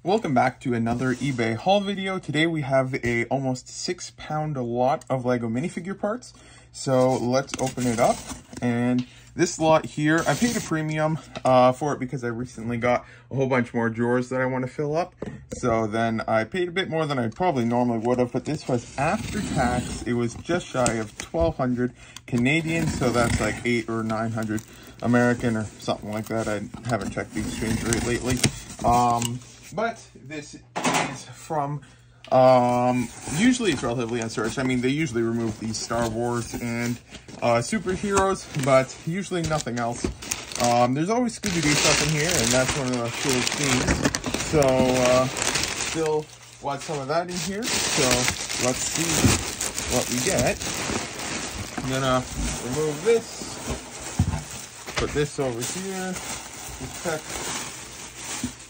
Welcome back to another eBay haul video. Today we have a almost 6-pound lot of Lego minifigure parts. So let's open it up. And this lot here, I paid a premium for it because I recently got a whole bunch more drawers that I want to fill up. So then I paid a bit more than I probably normally would have, but this was after tax. It was just shy of 1,200 Canadian, so that's like 800 or 900 American or something like that. I haven't checked the exchange rate lately. But this is from, usually it's relatively unsearched. I mean, they usually remove these Star Wars and superheroes, but usually nothing else. There's always Scooby-Doo stuff in here, and that's one of the cool themes. So, still want some of that in here. So, let's see what we get. I'm gonna remove this, put this over here, just check.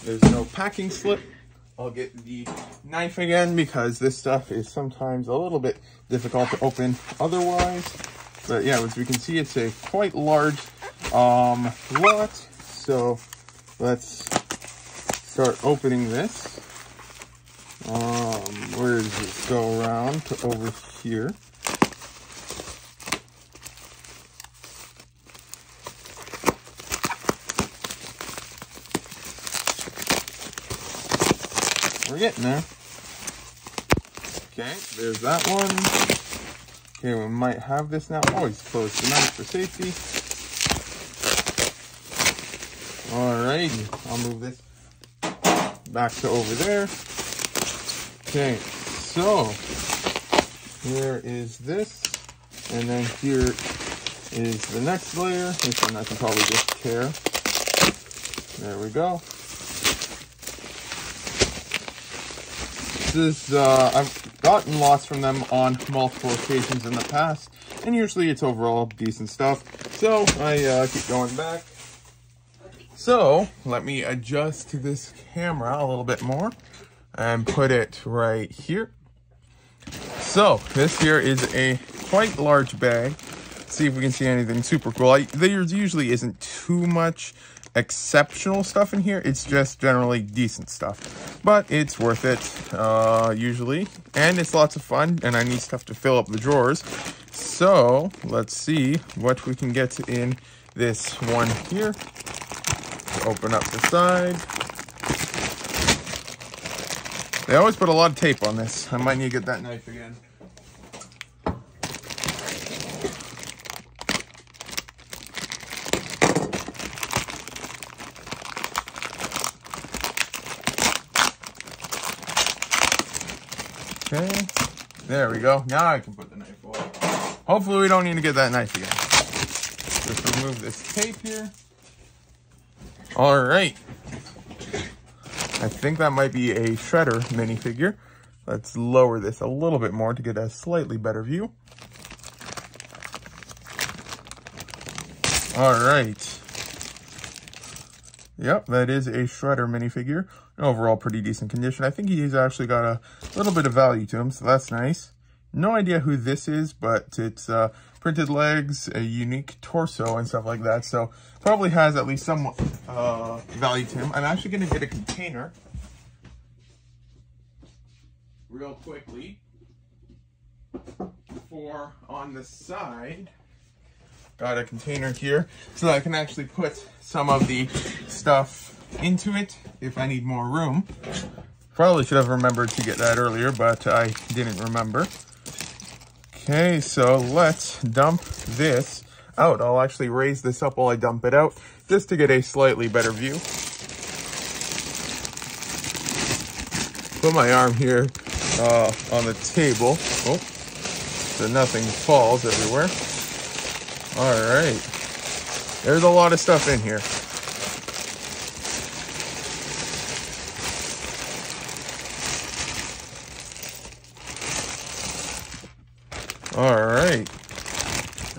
There's no packing slip. I'll get the knife again because this stuff is sometimes a little bit difficult to open otherwise. But yeah, as we can see, it's a quite large lot. So let's start opening this. Where does this go around to over here? We're getting there. Okay, there's that one. Okay, we might have this now. Always close the knife for safety. Alrighty, I'll move this back to over there. Okay, so here is this, and then here is the next layer. This one I can probably just tear. There we go. This is, I've gotten lots from them on multiple occasions in the past, and usually it's overall decent stuff. So I keep going back. So let me adjust this camera a little bit more and put it right here. So this here is a quite large bag. Let's see if we can see anything super cool. There usually isn't too much exceptional stuff in here. It's just generally decent stuff, but it's worth it usually, and it's lots of fun, and I need stuff to fill up the drawers. So let's see what we can get in this one here. Open up the side. They always put a lot of tape on this. I might need to get that knife again. Okay, there we go. Now I can put the knife away. Hopefully we don't need to get that knife again. Just remove this tape here. All right. I think that might be a Shredder minifigure. Let's lower this a little bit more to get a slightly better view. All right. Yep, that is a Shredder minifigure. Overall, pretty decent condition. I think he's actually got a little bit of value to him, so that's nice. No idea who this is, but it's printed legs, a unique torso, and stuff like that. So probably has at least some value to him. I'm actually going to get a container real quickly for on the side. Got a container here so that I can actually put some of the stuff into it if I need more room. Probably should have remembered to get that earlier, but I didn't remember. Okay, so let's dump this out. I'll actually raise this up while I dump it out just to get a slightly better view. Put my arm here on the table. Oh, so nothing falls everywhere. All right, there's a lot of stuff in here. All right,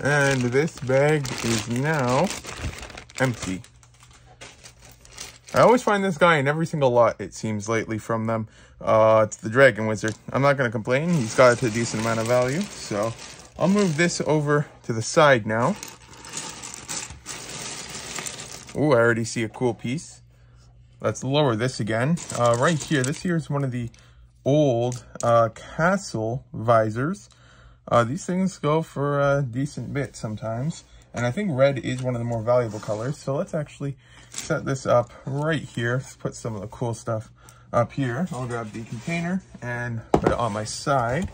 and this bag is now empty. I always find this guy in every single lot, it seems, lately from them. It's the Dragon Wizard. I'm not going to complain. He's got a decent amount of value. So I'll move this over to the side now. Ooh, I already see a cool piece. let's lower this again. Right here, this here is one of the old castle visors. These things go for a decent bit sometimes. And I think red is one of the more valuable colors. So let's actually set this up right here. Let's put some of the cool stuff up here. I'll grab the container and put it on my side.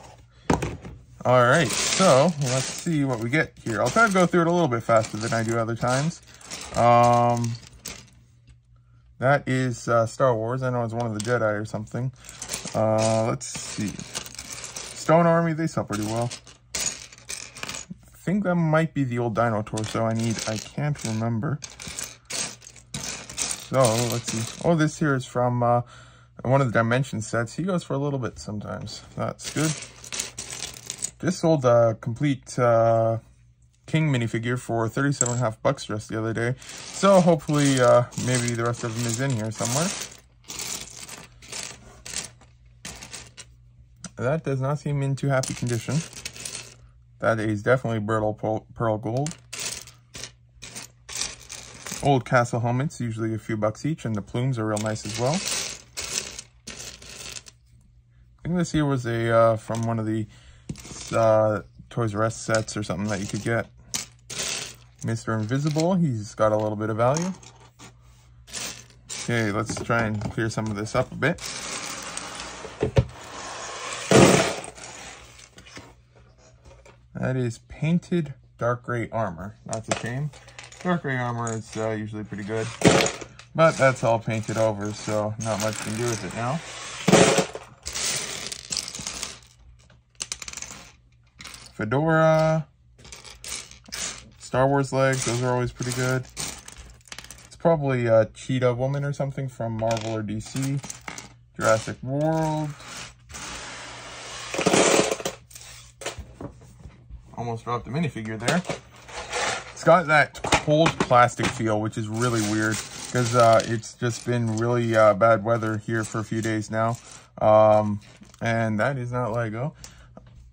All right, so let's see what we get here. I'll try to go through it a little bit faster than I do other times. That is Star Wars. I know it's one of the Jedi or something. Let's see. Stone Army, they sell pretty well. I think that might be the old Dino Torso I can't remember. So, let's see. Oh, this here is from one of the Dimension sets. He goes for a little bit sometimes. That's good. This sold a complete King minifigure for $37.50 just the other day. So hopefully maybe the rest of them is in here somewhere. That does not seem in too happy condition. That is definitely brittle pearl gold. Old castle helmets, usually a few bucks each, and the plumes are real nice as well. I think this here was a from one of the Toys R Us sets or something that you could get. Mr. Invisible, he's got a little bit of value. Okay, let's try and clear some of this up a bit. That is painted dark gray armor. That's a shame. Dark gray armor is usually pretty good, but that's all painted over, so not much can do with it now. Fedora, Star Wars legs, those are always pretty good. It's probably a Cheetah Woman or something from Marvel or DC. Jurassic World. Almost dropped the minifigure there. It's got that cold plastic feel, which is really weird because it's just been really bad weather here for a few days now. And that is not Lego.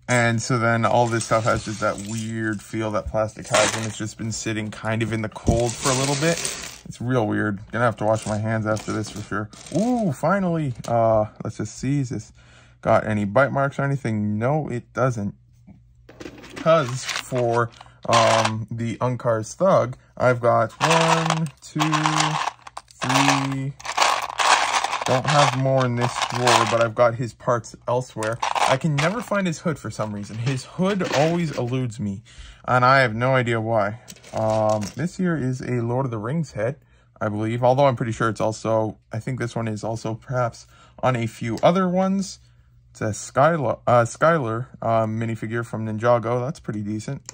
And so then all this stuff has just that weird feel that plastic has when it's just been sitting kind of in the cold for a little bit. It's real weird. Gonna have to wash my hands after this for sure. Ooh, finally. Let's just see. Is this got any bite marks or anything? No, it doesn't. Because for the Uncars Thug, I've got 1, 2, 3... Don't have more in this drawer, but I've got his parts elsewhere. I can never find his hood for some reason. His hood always eludes me, and I have no idea why. This here is a Lord of the Rings head, I believe, although I'm pretty sure it's also, I think this one is also perhaps on a few other ones. It's a Skylar minifigure from Ninjago. That's pretty decent.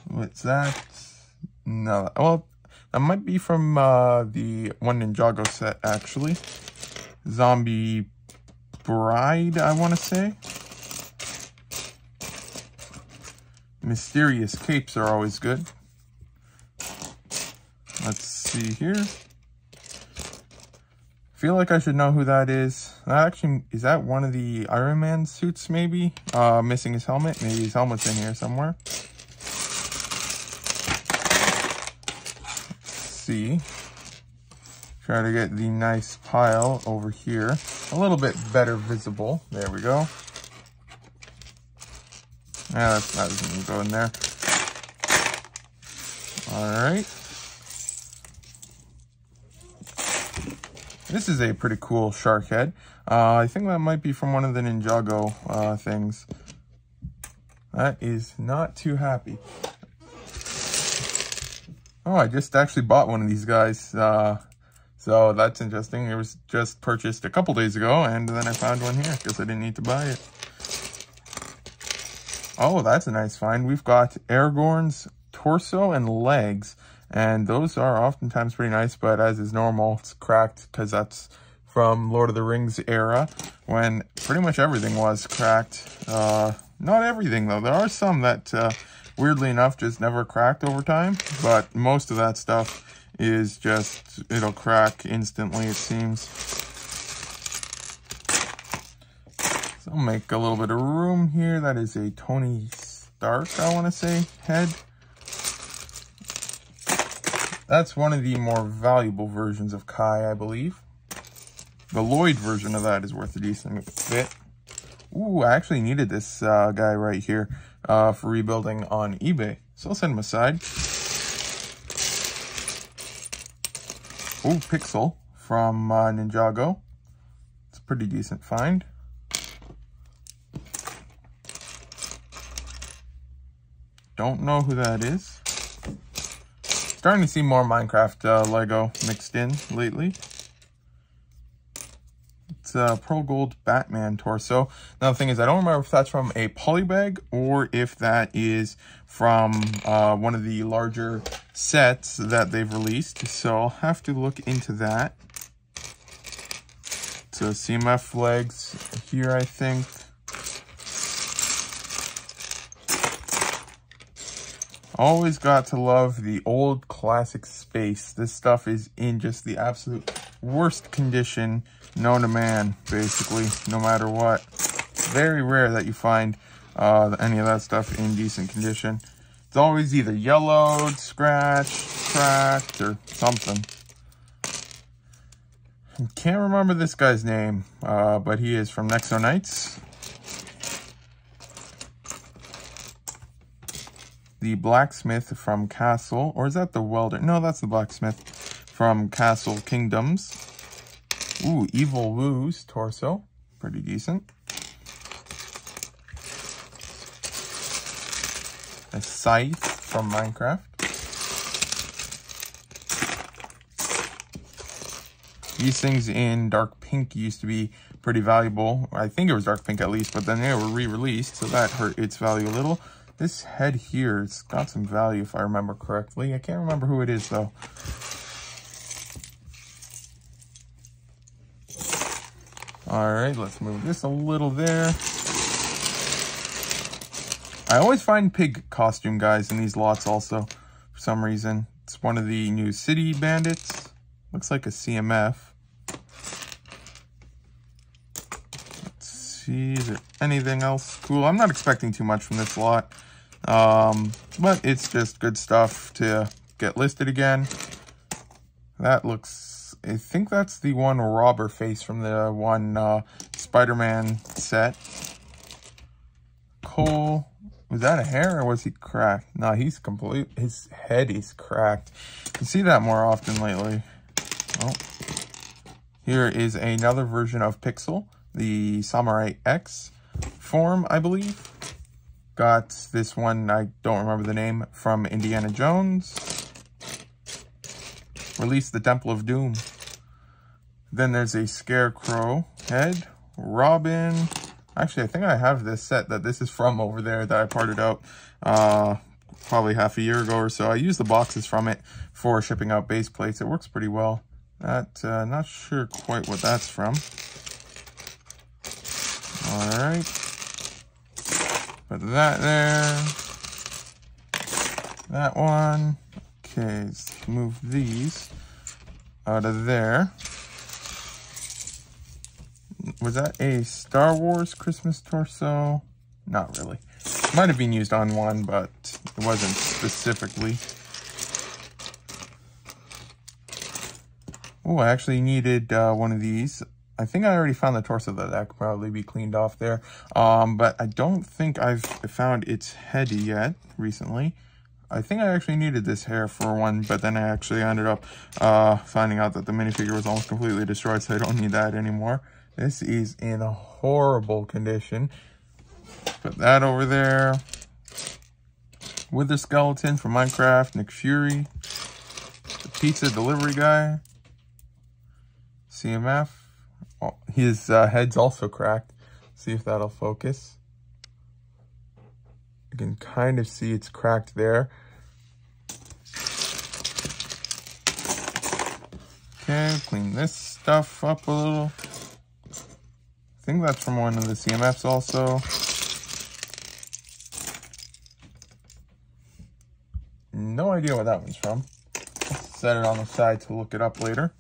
What's that? No, well, that might be from the one Ninjago set, actually. Zombie Bride, I want to say. Mysterious capes are always good. Let's see here. I feel like I should know who that is. That actually, is that one of the Iron Man suits, maybe? Missing his helmet. Maybe his helmet's in here somewhere. See. Try to get the nice pile over here. A little bit better visible. There we go. Yeah, that doesn't even go in there. Alright. This is a pretty cool shark head. I think that might be from one of the Ninjago things. That is not too happy. Oh, I just actually bought one of these guys. So that's interesting. It was just purchased a couple days ago, and then I found one here because I didn't need to buy it. Oh, that's a nice find. We've got Aragorn's torso and legs, and those are oftentimes pretty nice, but as is normal, it's cracked because that's from Lord of the Rings era when pretty much everything was cracked. Not everything, though. There are some that, weirdly enough, just never cracked over time, but most of that stuff is just, it'll crack instantly, it seems. So I'll make a little bit of room here. That is a Tony Stark, I want to say, head. That's one of the more valuable versions of Kai, I believe. The Lloyd version of that is worth a decent bit. Ooh, I actually needed this guy right here for rebuilding on eBay. So I'll set him aside. Ooh, Pixel from Ninjago. It's a pretty decent find. Don't know who that is. Starting to see more Minecraft Lego mixed in lately. It's a Pearl Gold Batman torso. Now the thing is, I don't remember if that's from a polybag or if that is from one of the larger sets that they've released. So I'll have to look into that. So CMF legs here, I think. Always got to love the old classic space. This stuff is in just the absolute worst condition known to man, basically, no matter what. It's very rare that you find any of that stuff in decent condition. It's always either yellowed, scratched, cracked, or something. I can't remember this guy's name, but he is from Nexo Knights. The blacksmith from Castle, or is that the welder? No, that's the blacksmith from Castle Kingdoms. Ooh, Evil Woo's torso, pretty decent. A scythe from Minecraft. These things in dark pink used to be pretty valuable. I think it was dark pink at least, but then they were re-released, so that hurt its value a little. This head here, it's got some value if I remember correctly. I can't remember who it is though. Alright, let's move this a little there. I always find pig costume guys in these lots also, for some reason. It's one of the new city bandits. Looks like a CMF. Let's see, is there anything else cool? I'm not expecting too much from this lot. But it's just good stuff to get listed again. That looks, I think that's the one robber face from the one Spider-Man set. Cole, was that a hair or was he cracked? No, he's complete, his head is cracked. You see that more often lately. Oh. Here is another version of Pixel, the Samurai X form, I believe. Got this one, I don't remember the name, from Indiana Jones. Release the Temple of Doom. Then there's a Scarecrow head. Robin. Actually, I think I have this set that this is from over there that I parted out probably half a year ago or so. I used the boxes from it for shipping out base plates. It works pretty well. That, not sure quite what that's from. Alright. Put that there. That one. Okay, let's move these out of there. Was that a Star Wars Christmas torso? Not really. Might have been used on one, but it wasn't specifically. Oh, I actually needed one of these. I think I already found the torso that could probably be cleaned off there. But I don't think I've found its head yet recently. I think I actually needed this hair for one, but then I actually ended up finding out that the minifigure was almost completely destroyed, so I don't need that anymore. This is in a horrible condition. Put that over there. Wither Skeleton from Minecraft, Nick Fury. The pizza delivery guy. CMF. Oh, his head's also cracked. See if that'll focus. You can kind of see it's cracked there. Okay, clean this stuff up a little. I think that's from one of the CMFs also. No idea what that one's from. Let's set it on the side to look it up later.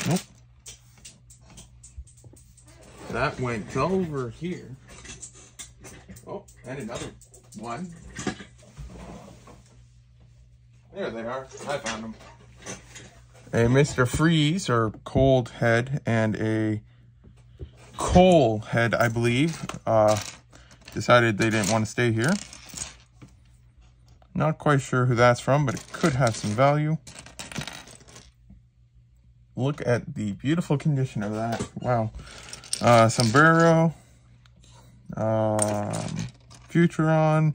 Nope. That went over here. Oh, and another one. There they are. I found them. A Mr. Freeze, or Cold head, and a Coal head, I believe. Decided they didn't want to stay here. Not quite sure who that's from, but it could have some value. Look at the beautiful condition of that. Wow. Sombrero. Futuron.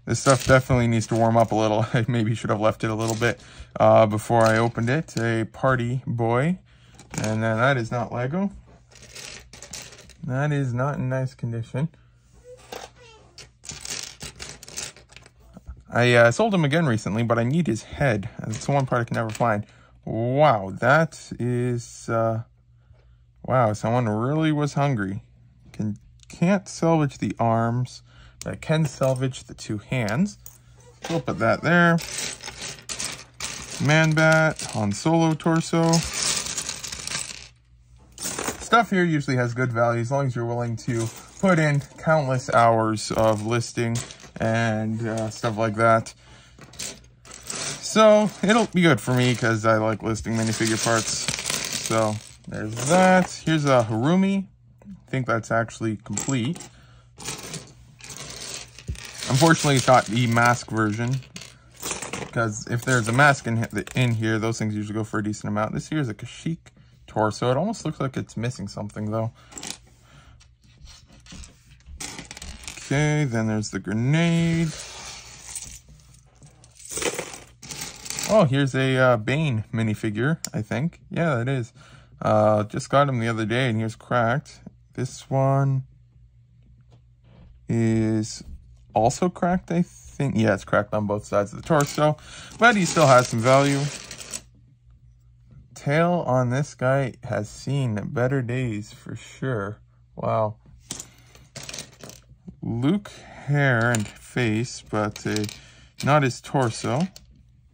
This stuff definitely needs to warm up a little. I maybe should have left it a little bit before I opened it. A Party Boy. And then that is not Lego. That is not in nice condition. I sold him again recently, but I need his head. That's the one part I can never find. Wow, that is... wow, someone really was hungry. Can't salvage the arms, but I can salvage the two hands. We'll put that there. Man-Bat, Han Solo torso. Stuff here usually has good value as long as you're willing to put in countless hours of listing and stuff like that. So it'll be good for me because I like listing minifigure parts. So there's that. Here's a Harumi. I think that's actually complete. Unfortunately, it's not the mask version, because if there's a mask in here, those things usually go for a decent amount. This here is a Kashyyyk torso. It almost looks like it's missing something, though. Okay, then there's the grenade. Oh, here's a Bane minifigure, I think. Yeah, it is. Just got him the other day, and he was cracked. This one is also cracked, I think. Yeah, it's cracked on both sides of the torso, but he still has some value. Tail on this guy has seen better days for sure. Wow. Luke hair and face, but not his torso.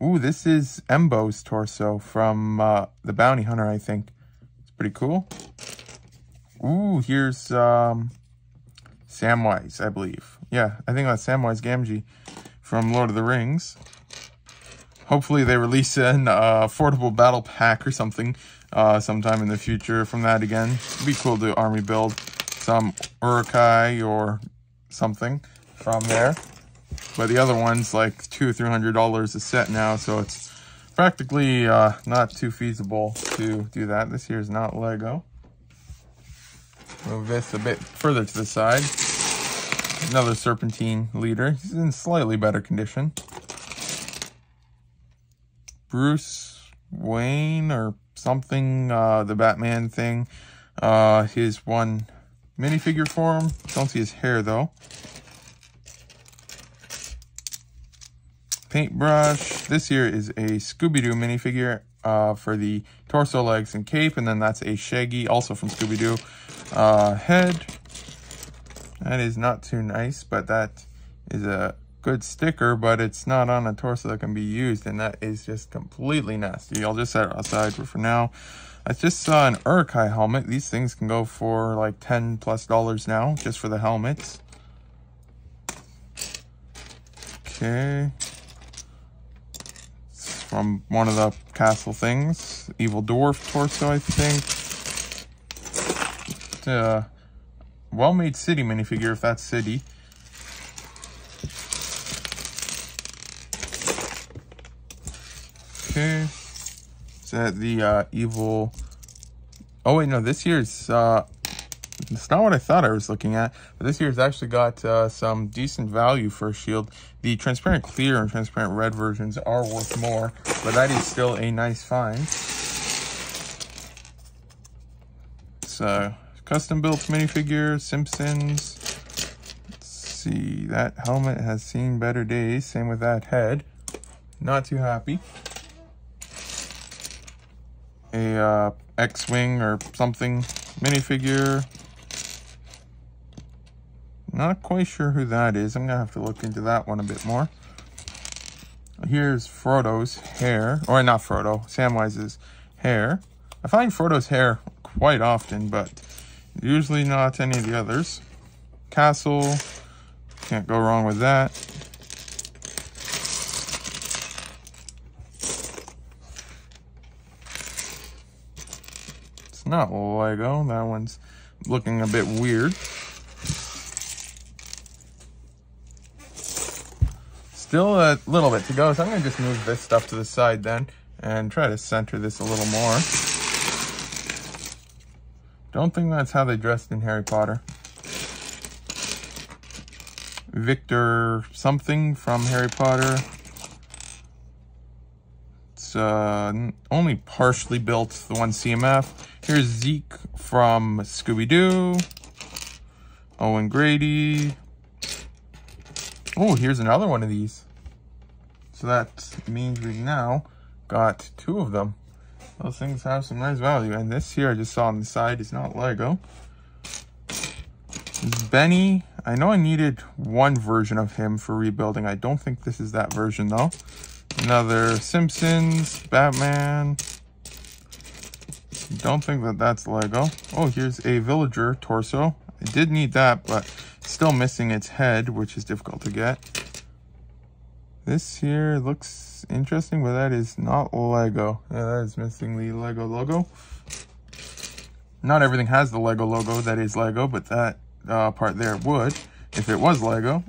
Ooh, this is Embo's torso from the Bounty Hunter, I think. It's pretty cool. Ooh, here's Samwise, I believe. Yeah, I think that's Samwise Gamgee from Lord of the Rings. Hopefully they release an affordable battle pack or something sometime in the future from that again. It'd be cool to army build some Urukai or something from there. But the other one's like $200 or $300 a set now, so it's practically not too feasible to do that. This here is not Lego. Move this a bit further to the side. Another Serpentine leader. He's in slightly better condition. Bruce Wayne or something, the Batman thing. His one minifigure form. Don't see his hair though. Paintbrush. This here is a Scooby-Doo minifigure for the torso, legs, and cape. And then that's a Shaggy, also from Scooby-Doo. Head. That is not too nice, but that is a good sticker, but it's not on a torso that can be used, and that is just completely nasty. I'll just set it aside for now. I just saw an Urukai helmet. These things can go for like $10+ now, just for the helmets. Okay. It's from one of the castle things. Evil Dwarf torso, I think. Well-made city minifigure, if that's city. Okay. Is that the evil... Oh, wait, no, this here's... it's not what I thought I was looking at. But this here's actually got some decent value for a shield. The transparent clear and transparent red versions are worth more, but that is still a nice find. So... Custom built minifigure, Simpsons. Let's see, that helmet has seen better days. Same with that head. Not too happy. A X-Wing or something minifigure. Not quite sure who that is. I'm gonna have to look into that one a bit more. Here's Frodo's hair, or not Frodo, Samwise's hair. I find Frodo's hair quite often, but usually not any of the others. Castle. Can't go wrong with that. not Lego. That one's looking a bit weird. Still a little bit to go, so I'm going to just move this stuff to the side then and try to center this a little more. Don't think that's how they dressed in Harry Potter. Victor something from Harry Potter. It's only partially built, the one CMF. Here's Zeke from Scooby-Doo. Owen Grady. Oh, here's another one of these. So that means we've now got 2 of them. Those things have some nice value. And this here I just saw on the side is not Lego. Benny. I know I needed one version of him for rebuilding. I don't think this is that version though. Another Simpsons, Batman. Don't think that that's Lego. Oh, here's a villager torso. I did need that, but still missing its head, which is difficult to get. This here looks interesting, but that is not Lego. Yeah, that is missing the Lego logo. Not everything has the Lego logo that is Lego, but that part there would if it was Lego.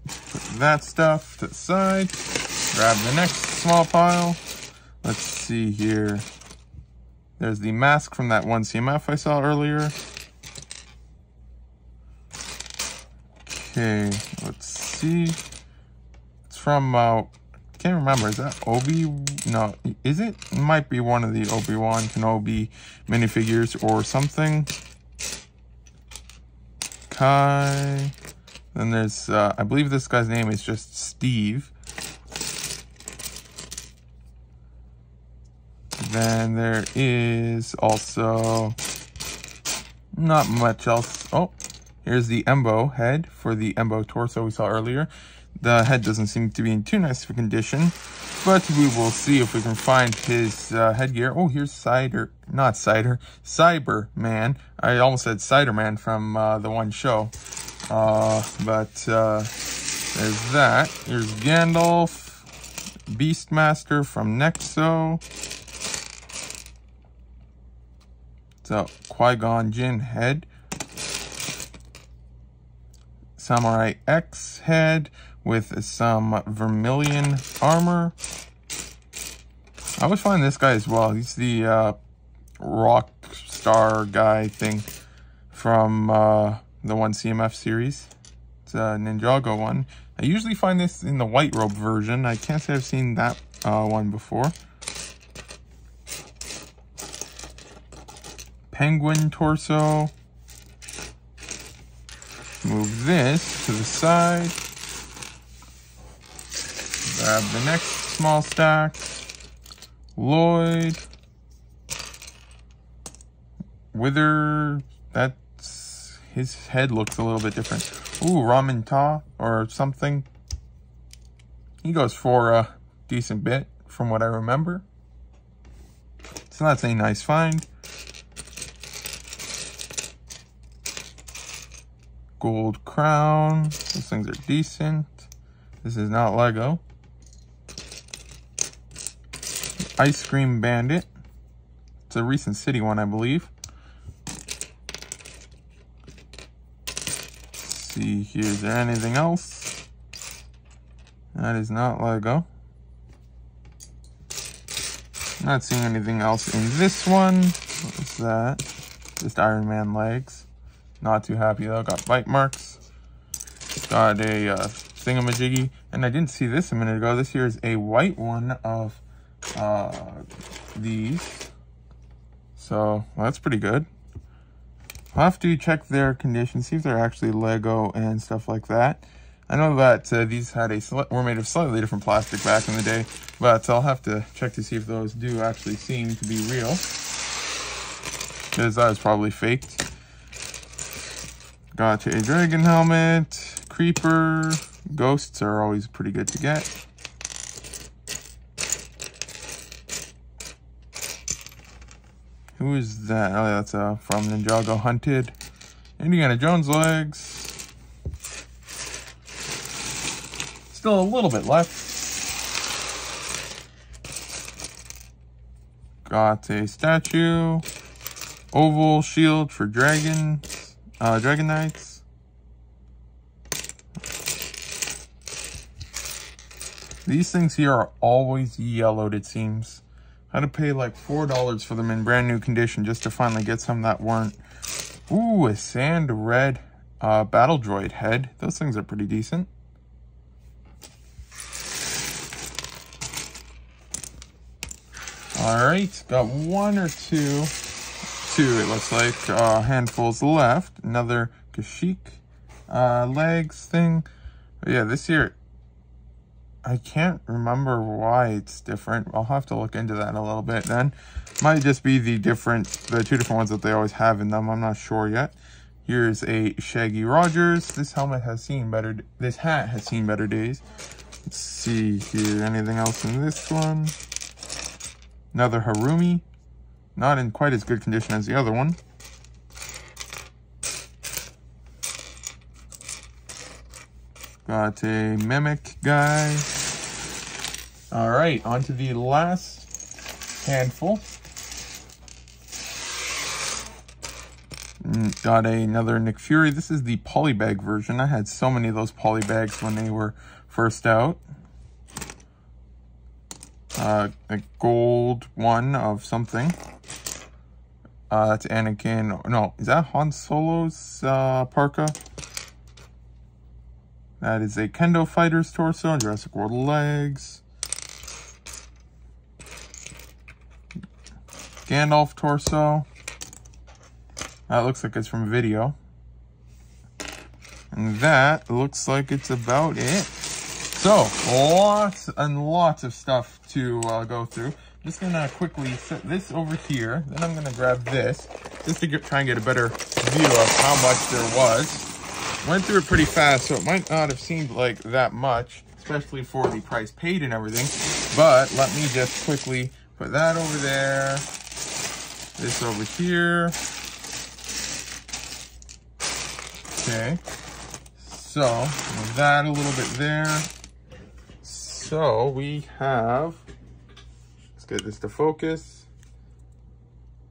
Put that stuff to the side. Grab the next small pile. Let's see here. There's the mask from that one CMF I saw earlier. Okay, let's see. It's from, can't remember, is that Obi? No, is it? It might be one of the Obi-Wan Kenobi minifigures or something. Kai. Then there's, I believe this guy's name is just Steve. Then there is also not much else. Oh, here's the Embo head for the Embo torso we saw earlier. The head doesn't seem to be in too nice of a condition, but we will see if we can find his headgear. Oh, here's Cyberman. I almost said Ciderman from the one show. But there's that. Here's Gandalf, Beastmaster from Nexo. So, Qui-Gon Jinn head. Samurai X head with some vermilion armor. I always find this guy as well. He's the rock star guy thing from the one CMF series. It's a Ninjago one. I usually find this in the white robe version. I can't say I've seen that one before. Penguin torso. Move this to the side. Grab the next small stack. Lloyd. Wither. That's, his head looks a little bit different. Ooh, Ramen Ta or something. He goes for a decent bit from what I remember. So that's a nice find. Gold crown. Those things are decent. This is not Lego. Ice Cream Bandit. It's a recent city one, I believe. Let's see here. Is there anything else? That is not Lego. Not seeing anything else in this one. What is that? Just Iron Man legs. Not too happy though. Got bite marks. Got a thingamajiggy. And I didn't see this a minute ago. This here is a white one of these. So well, that's pretty good. I'll have to check their condition, see if they're actually Lego and stuff like that. I know that these had were made of slightly different plastic back in the day, but I'll have to check to see if those do actually seem to be real, because that was probably faked. Got a dragon helmet, creeper, ghosts are always pretty good to get. Who is that? Oh, that's from Ninjago Hunted. Indiana Jones legs. Still a little bit left. Got a statue, oval shield for dragons, dragon knights. These things here are always yellowed, it seems. I had to pay like $4 for them in brand new condition just to finally get some that weren't. Ooh, a sand red battle droid head. Those things are pretty decent. Alright, got one or two, it looks like, handfuls left. Another Kashyyyk legs thing. But yeah, this year, I can't remember why it's different. I'll have to look into that a little bit then. Might just be the two different ones that they always have in them. I'm not sure yet. Here's a Shaggy Rogers. This hat has seen better days. Let's see here. Anything else in this one? Another Harumi. Not in quite as good condition as the other one. Got a Mimic guy. Alright, on to the last handful. Got another Nick Fury. This is the polybag version. I had so many of those polybags when they were first out. A gold one of something. That's Anakin. No, is that Han Solo's parka? That is a Kendo Fighter's torso. Jurassic World legs. Gandalf torso. That looks like it's from video. And that looks like it's about it. So, lots and lots of stuff to go through. I'm just going to quickly set this over here. Then I'm going to grab this just to try and get a better view of how much there was. Went through it pretty fast, so it might not have seemed like that much, especially for the price paid and everything. But let me just quickly put that over there. This over here. Okay. So, that a little bit there. So we have, let's get this to focus,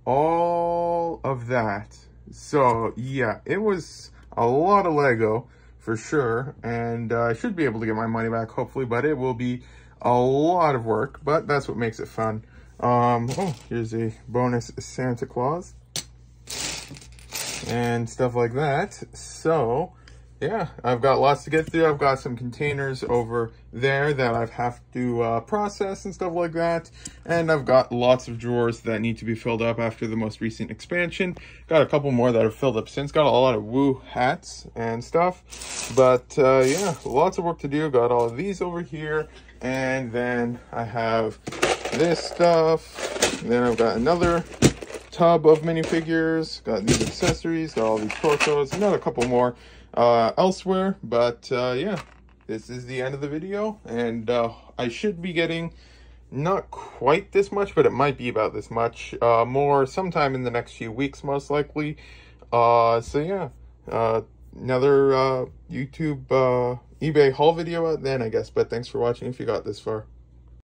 all of that. So yeah, it was a lot of Lego for sure, and I should be able to get my money back hopefully, but it will be a lot of work, but that's what makes it fun. Oh, here's a bonus Santa Claus and stuff like that. So yeah, I've got lots to get through. I've got some containers over there that I have to process and stuff like that. And I've got lots of drawers that need to be filled up after the most recent expansion. Got a couple more that have filled up since. Got a lot of Woo hats and stuff. But yeah, lots of work to do. Got all of these over here. And then I have this stuff. And then I've got another tub of minifigures. Got these accessories. Got all these torsos. Another couple more elsewhere, but yeah, this is the end of the video, and I should be getting not quite this much, but it might be about this much more sometime in the next few weeks, most likely. So yeah, another YouTube eBay haul video out then, I guess. But thanks for watching if you got this far.